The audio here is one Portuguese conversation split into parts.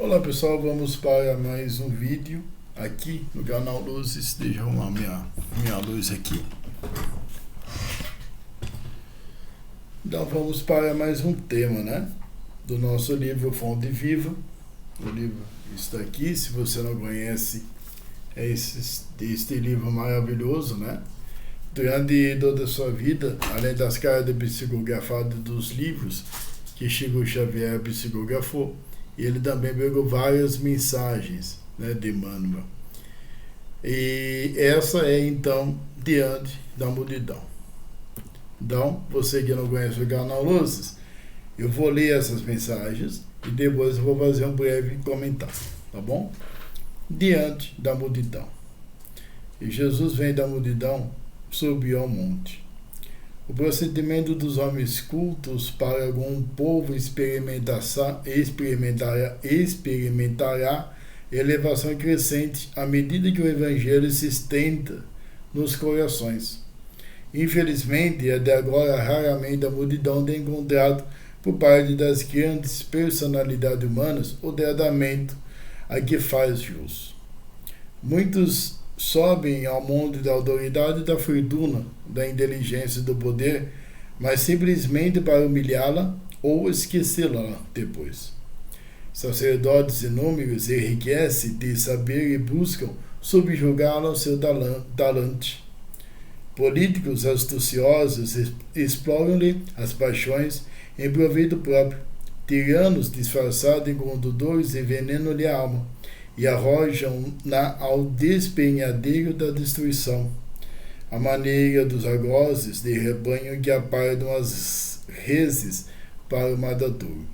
Olá pessoal, vamos para mais um vídeo aqui no canal Luzes. Deixa eu arrumar minha luz aqui. Então vamos para mais um tema, né? Do nosso livro Fonte Viva. O livro está aqui, se você não conhece este livro maravilhoso, né? Durante toda a sua vida, além das cartas psicografadas dos livros que Chico Xavier psicografou, ele também pegou várias mensagens, né, de Emmanuel. E essa é então Diante da Multidão. Então, você que não conhece o canal Luzes, eu vou ler essas mensagens e depois eu vou fazer um breve comentário, tá bom? Diante da multidão. E Jesus vem da multidão, subiu ao monte. O procedimento dos homens cultos para algum povo experimentará elevação crescente à medida que o Evangelho se estenda nos corações. Infelizmente, até agora, raramente a multidão tem encontrado, por parte das grandes personalidades humanas, o tratamento a que faz jus. Muitos sobem ao monte da autoridade e da fortuna, da inteligência e do poder, mas simplesmente para humilhá-la ou esquecê-la depois. Sacerdotes inúmeros enriquecem de saber e buscam subjugá-la ao seu talante. Políticos astuciosos exploram-lhe as paixões em proveito próprio. Tiranos disfarçados em condutores envenenam-lhe a alma e arrojam-na ao despenhadeiro da destruição, à maneira dos algozes de rebanho que apardam as reses para o matadouro.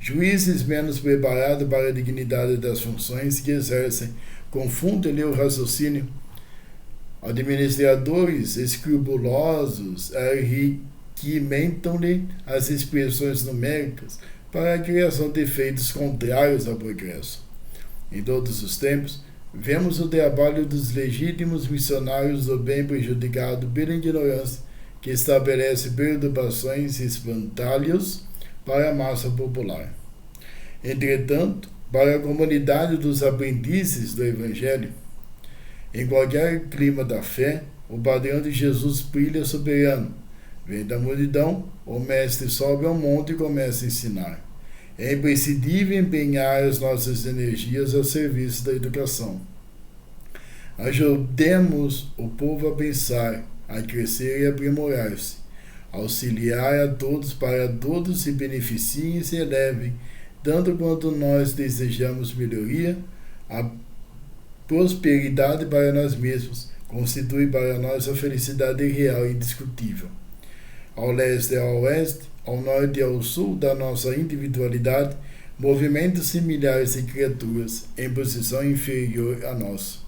Juízes menos preparados para a dignidade das funções que exercem confundem-lhe o raciocínio. Administradores escrupulosos arregimentam-lhe as expressões numéricas para a criação de efeitos contrários ao progresso. Em todos os tempos, vemos o trabalho dos legítimos missionários do bem prejudicado pela ignorância, que estabelece perturbações e espantalhos para a massa popular. Entretanto, para a comunidade dos aprendizes do Evangelho, em qualquer clima da fé, o padrão de Jesus brilha soberano. Vem da multidão, o mestre sobe ao monte e começa a ensinar. É imprescindível empenhar as nossas energias a serviço da educação. Ajudemos o povo a pensar, a crescer e aprimorar-se. Auxiliar a todos para todos se beneficiem e se elevem, tanto quanto nós desejamos melhoria. A prosperidade para nós mesmos constitui para nós a felicidade real e indiscutível. Ao leste e ao oeste, ao norte e ao sul da nossa individualidade, movimentam-se milhares de criaturas em posição inferior a nós.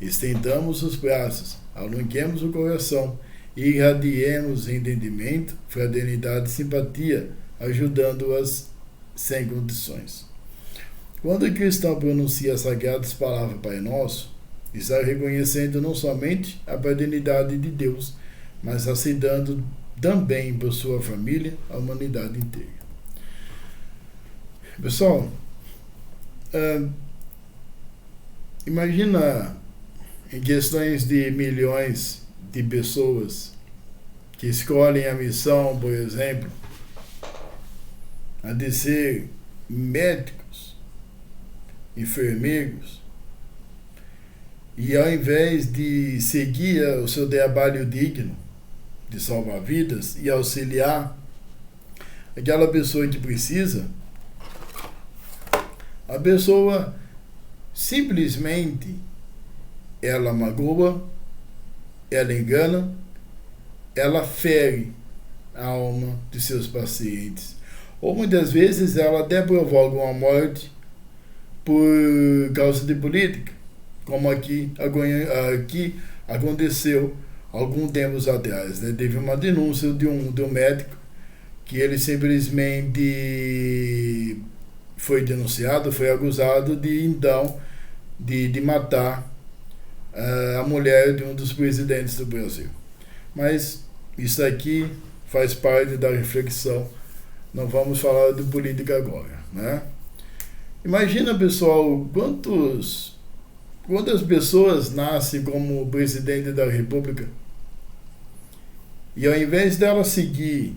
Estendamos os braços, alonguemos o coração e irradiemos entendimento, fraternidade e simpatia, ajudando-as sem condições. Quando o cristão pronuncia as sagradas palavras Pai Nosso, está reconhecendo não somente a paternidade de Deus, mas aceitando também por sua família a humanidade inteira. Pessoal, imagina em questões de milhões de pessoas que escolhem a missão, por exemplo, a de ser médicos, enfermeiros, e ao invés de seguir o seu trabalho digno, de salvar vidas e auxiliar aquela pessoa que precisa, a pessoa simplesmente ela magoa, ela engana, ela fere a alma de seus pacientes, ou muitas vezes ela até provoca uma morte por causa de política, como aqui aconteceu algum tempos atrás, né? Teve uma denúncia de um médico que ele simplesmente foi denunciado, foi acusado de matar a mulher de um dos presidentes do Brasil. Mas isso aqui faz parte da reflexão, não vamos falar de política agora, né? Imagina, pessoal, quantas pessoas nascem como presidente da República e ao invés dela seguir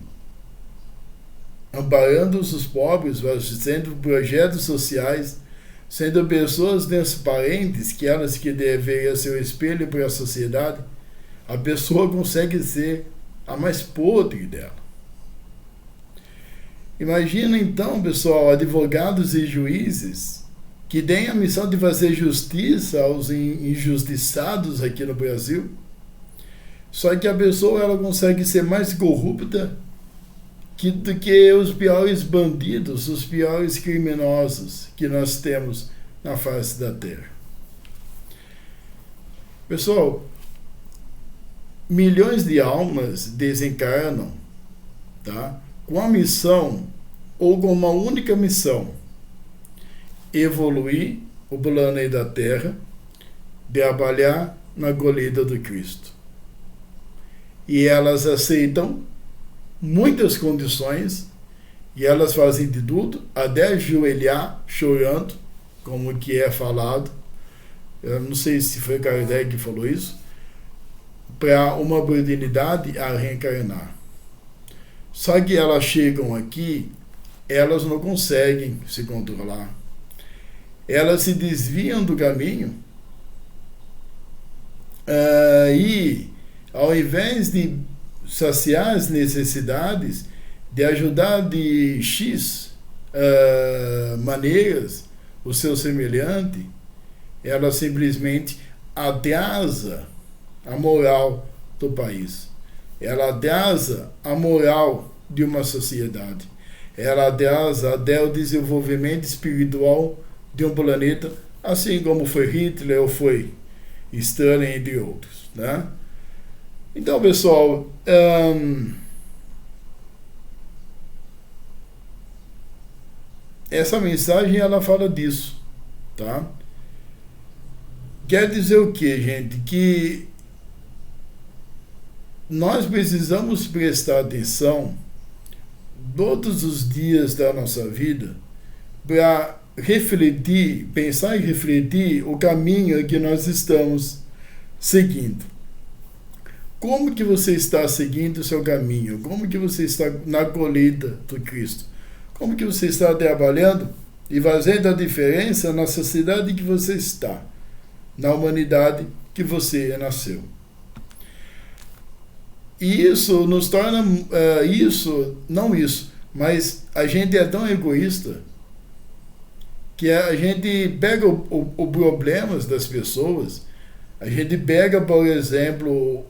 amparando os pobres, fazendo projetos sociais, sendo pessoas transparentes, que elas que deveriam ser o espelho para a sociedade, a pessoa consegue ser a mais podre dela. Imagina então, pessoal, advogados e juízes que têm a missão de fazer justiça aos injustiçados aqui no Brasil, só que a pessoa ela consegue ser mais corrupta do que os piores bandidos, os piores criminosos que nós temos na face da Terra. Pessoal, milhões de almas desencarnam, tá? Com a missão, ou com uma única missão, evoluir o planeta Terra, trabalhar na colheita do Cristo. E elas aceitam muitas condições, e elas fazem de tudo, até ajoelhar, chorando, como que é falado, eu não sei se foi Kardec que falou isso, para uma oportunidade a reencarnar. Só que elas chegam aqui, elas não conseguem se controlar. Elas se desviam do caminho e, ao invés de saciar as necessidades, de ajudar de X maneiras o seu semelhante, ela simplesmente atrasa a moral do país. Ela atrasa a moral de uma sociedade. Ela atrasa até o desenvolvimento espiritual de um planeta, assim como foi Hitler ou foi Stalin, entre outros, né? Então, pessoal, essa mensagem ela fala disso, tá? Quer dizer o que, gente? Que nós precisamos prestar atenção todos os dias da nossa vida para refletir, pensar e refletir o caminho que nós estamos seguindo. Como que você está seguindo o seu caminho? Como que você está na colheita do Cristo? Como que você está trabalhando e fazendo a diferença na sociedade que você está, na humanidade que você nasceu? E isso nos torna, mas a gente é tão egoísta que a gente pega o problemas das pessoas, a gente pega, por exemplo,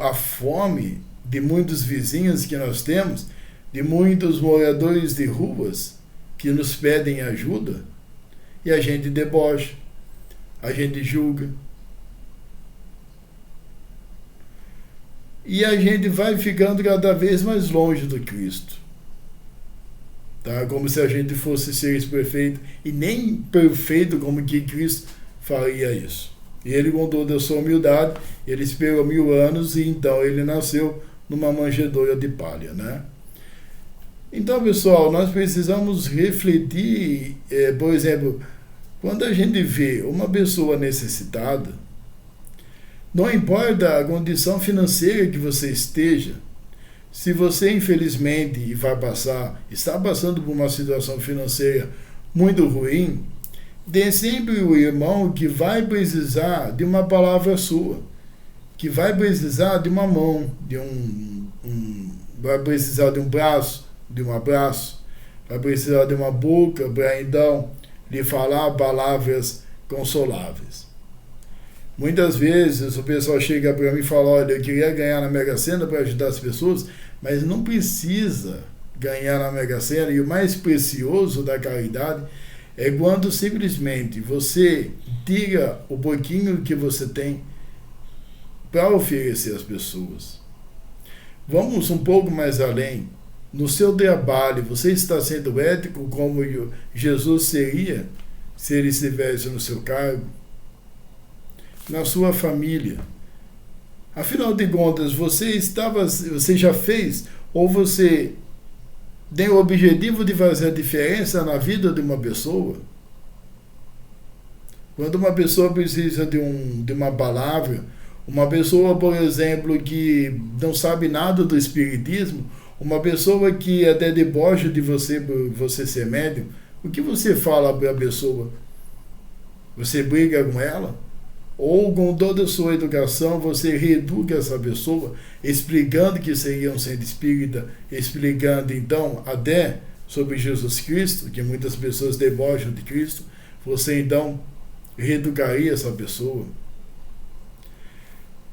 a fome de muitos vizinhos que nós temos, de muitos moradores de ruas que nos pedem ajuda, e a gente debocha, a gente julga. E a gente vai ficando cada vez mais longe do Cristo. Tá? Como se a gente fosse seres perfeitos, e nem perfeito como que Cristo faria isso. E ele, com toda a sua humildade, ele esperou 1000 anos e então ele nasceu numa manjedoura de palha, né? Então, pessoal, nós precisamos refletir, por exemplo, quando a gente vê uma pessoa necessitada, não importa a condição financeira que você esteja, se você infelizmente está passando por uma situação financeira muito ruim, tem sempre o irmão que vai precisar de uma palavra sua, que vai precisar de uma mão, vai precisar de um braço, de um abraço, vai precisar de uma boca para então lhe falar palavras consoláveis. Muitas vezes o pessoal chega para mim e fala: olha, eu queria ganhar na Mega Sena para ajudar as pessoas, mas não precisa ganhar na Mega Sena. E o mais precioso da caridade é quando simplesmente você tira o pouquinho que você tem para oferecer às pessoas. Vamos um pouco mais além. No seu trabalho, você está sendo ético como Jesus seria se ele estivesse no seu cargo? Na sua família. Afinal de contas, você já fez, ou você tem o objetivo de fazer a diferença na vida de uma pessoa? Quando uma pessoa precisa de uma palavra, uma pessoa, por exemplo, que não sabe nada do espiritismo, uma pessoa que até debocha de você por você ser médium, o que você fala para a pessoa? Você briga com ela? Ou com toda a sua educação você reeduca essa pessoa, explicando que seria um centro espírita, explicando então até sobre Jesus Cristo, que muitas pessoas debocham de Cristo, você então reeducaria essa pessoa?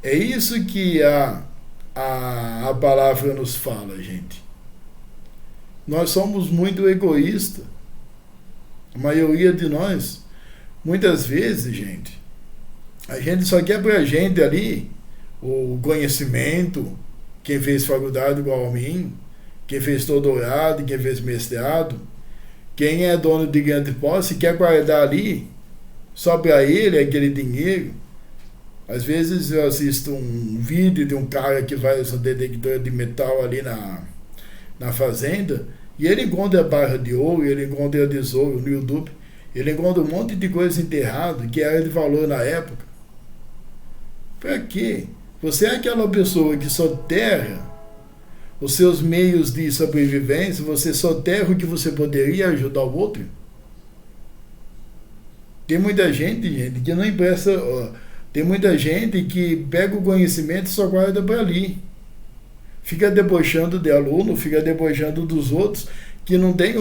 É isso que a palavra nos fala, gente. Nós somos muito egoístas. A maioria de nós, muitas vezes, gente, a gente só quer pra gente ali o conhecimento, quem fez faculdade igual a mim, quem fez doutorado, quem fez mestrado, quem é dono de grande posse, quer guardar ali só para ele aquele dinheiro. Às vezes eu assisto um vídeo de um cara que faz um detector de metal ali na fazenda, e ele encontra barra de ouro, ele encontra tesouro no YouTube, ele encontra um monte de coisa enterrada que era de valor na época. Para quê? Você é aquela pessoa que soterra os seus meios de sobrevivência, você soterra o que você poderia ajudar o outro? Tem muita gente que não empresta. Tem muita gente que pega o conhecimento e só guarda para ali. Fica debochando de aluno, fica debochando dos outros que não têm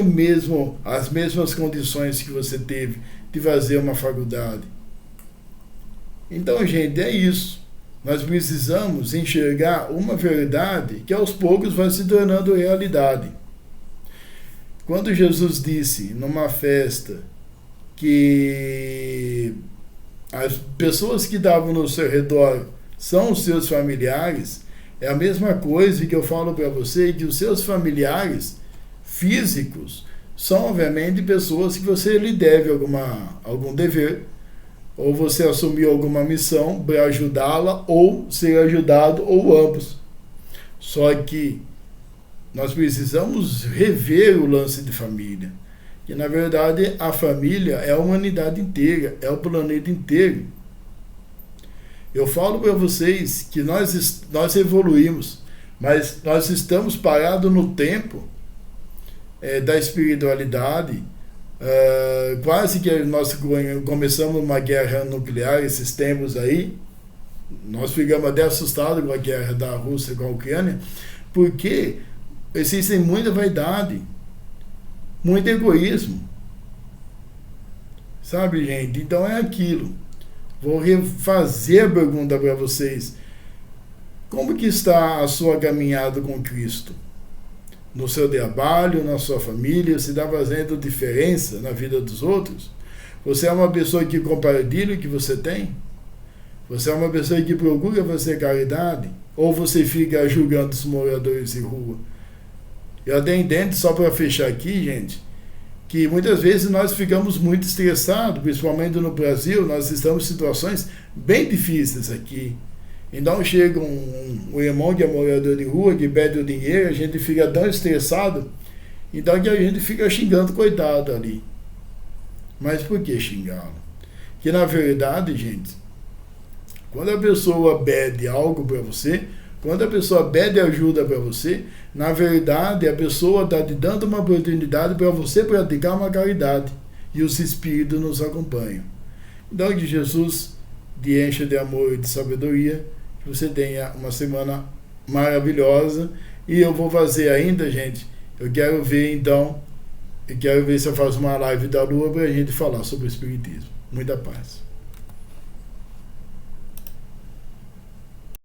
as mesmas condições que você teve de fazer uma faculdade. Então, gente, é isso. Nós precisamos enxergar uma verdade que aos poucos vai se tornando realidade. Quando Jesus disse numa festa que as pessoas que estavam no seu redor são os seus familiares, é a mesma coisa que eu falo para você, que os seus familiares físicos são, obviamente, pessoas que você lhe deve algum dever, ou você assumiu alguma missão para ajudá-la, ou ser ajudado, ou ambos. Só que nós precisamos rever o lance de família. Que, na verdade, a família é a humanidade inteira, é o planeta inteiro. Eu falo para vocês que nós evoluímos, mas nós estamos parados no tempo da espiritualidade. Quase que nós começamos uma guerra nuclear esses tempos aí. Nós ficamos até assustados com a guerra da Rússia com a Ucrânia, porque existe muita vaidade, muito egoísmo, sabe, gente? Então é aquilo. Vou refazer a pergunta para vocês: como que está a sua caminhada com Cristo? No seu trabalho, na sua família, se está fazendo diferença na vida dos outros? Você é uma pessoa que compartilha o que você tem? Você é uma pessoa que procura fazer caridade? Ou você fica julgando os moradores de rua? Eu até entendo, só para fechar aqui, gente, que muitas vezes nós ficamos muito estressados, principalmente no Brasil. Nós estamos em situações bem difíceis aqui. Então chega um irmão que é morador de rua, que pede o dinheiro, a gente fica tão estressado, então que a gente fica xingando, coitado ali. Mas por que xingá-lo? Que na verdade, gente, quando a pessoa pede algo para você, quando a pessoa pede ajuda para você, na verdade a pessoa está te dando uma oportunidade para você praticar uma caridade, e os Espíritos nos acompanham. Então que Jesus te encha de amor e de sabedoria, que você tenha uma semana maravilhosa. E eu vou fazer ainda, gente, eu quero ver se eu faço uma live da Lua para a gente falar sobre o Espiritismo. Muita paz.